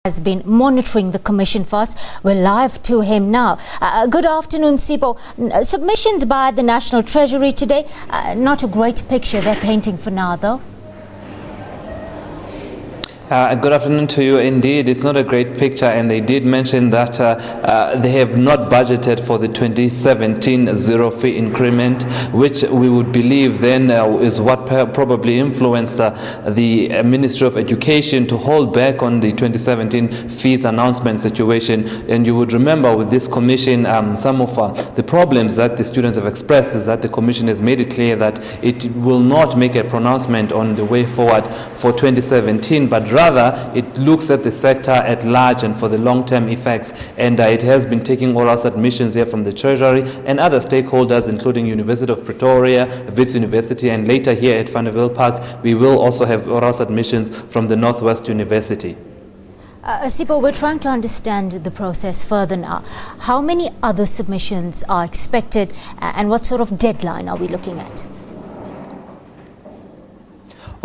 has been monitoring the commission first. We're live to him now. Good afternoon, Sipho. Submissions by the National Treasury today, not a great picture they're painting for now, though. Good afternoon to you. Indeed, it's not a great picture, and they did mention that they have not budgeted for the 2017 zero fee increment, which we would believe then is what probably influenced the Ministry of Education to hold back on the 2017 fees announcement situation. And you would remember with this commission, some of the problems that the students have expressed is that the commission has made it clear that it will not make a pronouncement on the way forward for 2017, but rather it looks at the sector at large and for the long-term effects, and it has been taking oral submissions here from the Treasury and other stakeholders, including University of Pretoria, Wits University, and later here at Vanderbilt Park we will also have oral submissions from the Northwest University. Sipho, we're trying to understand the process further now. How many other submissions are expected, and what sort of deadline are we looking at?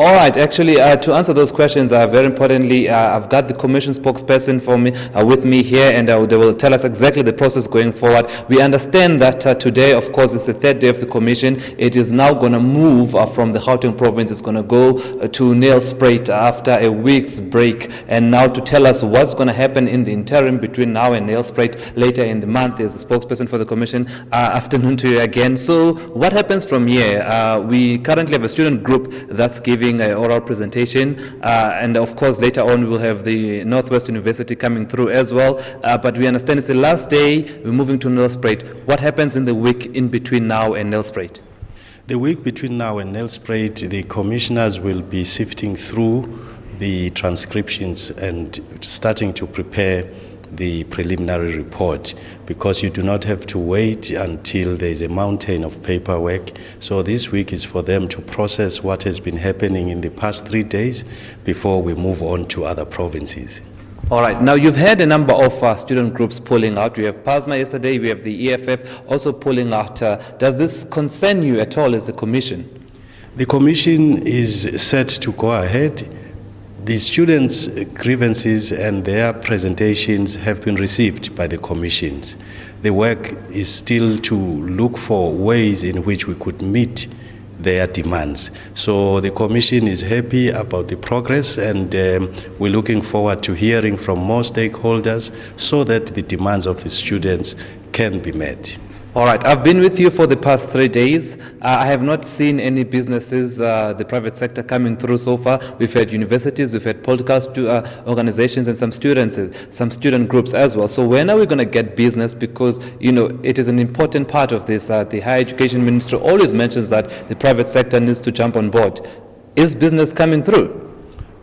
All right, actually, to answer those questions, very importantly, I've got the Commission spokesperson for me, with me here, and they will tell us exactly the process going forward. We understand that today, of course, it's the third day of the Commission. It is now going to move from the Gauteng province. It's going to go to Nelspruit after a week's break. And now to tell us what's going to happen in the interim between now and Nelspruit later in the month is the spokesperson for the Commission. Afternoon to you again. So what happens from here? We currently have a student group that's giving an oral presentation, and of course later on we will have the Northwest University coming through as well, but we understand it's the last day. We're moving to Nelspruit. What happens in the week in between now and Nelspruit? The week between now and Nelspruit, the commissioners will be sifting through the transcriptions and starting to prepare the preliminary report, because you do not have to wait until there is a mountain of paperwork. So this week is for them to process what has been happening in the past 3 days before we move on to other provinces. All right. Now, you've had a number of student groups pulling out. We have PASMA yesterday. We have the EFF also pulling out. Does this concern you at all as a commission? The commission is set to go ahead. The students' grievances and their presentations have been received by the commissions. The work is still to look for ways in which we could meet their demands. So the commission is happy about the progress, and we're looking forward to hearing from more stakeholders so that the demands of the students can be met. All right, I've been with you for the past 3 days. I have not seen any businesses, the private sector coming through so far. We've had universities, we've had political organizations, and some students, some student groups as well. So when are we going to get business? Because, you know, it is an important part of this. The Higher Education Minister always mentions that the private sector needs to jump on board. Is business coming through?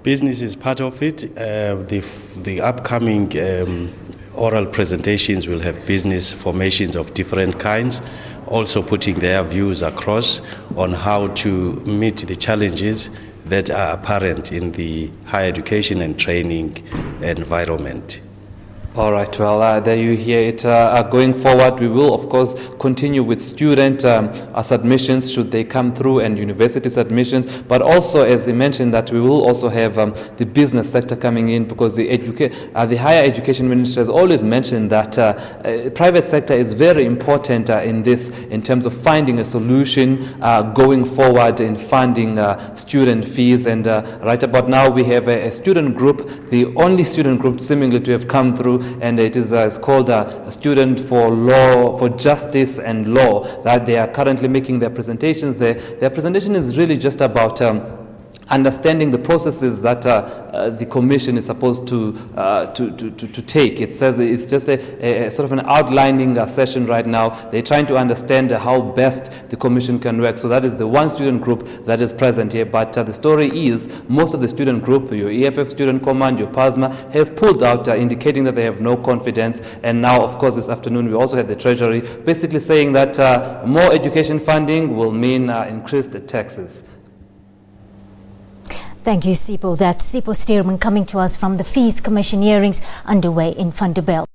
Business is part of it. The upcoming oral presentations will have business formations of different kinds, also putting their views across on how to meet the challenges that are apparent in the higher education and training environment. All right, well, there you hear it. Going forward, we will, of course, continue with student submissions should they come through, and university submissions, but also, as they mentioned, that we will also have the business sector coming in, because the Higher Education Minister has always mentioned that private sector is very important in this, in terms of finding a solution going forward in funding student fees. And right about now, we have a student group, the only student group seemingly to have come through, and it is it's called a Student for Law, for Justice and Law, that they are currently making their presentations there. Their presentation is really just about understanding the processes that the commission is supposed to take. It says it's just a sort of an outlining session right now. They're trying to understand how best the commission can work. So that is the one student group that is present here. But the story is most of the student group, your EFF Student Command, your PASMA, have pulled out, indicating that they have no confidence. And now, of course, this afternoon we also had the Treasury basically saying that more education funding will mean increased taxes. Thank you, Sipho. That's Sipho Stuurman coming to us from the Fees Commission hearings underway in Vanderbilt.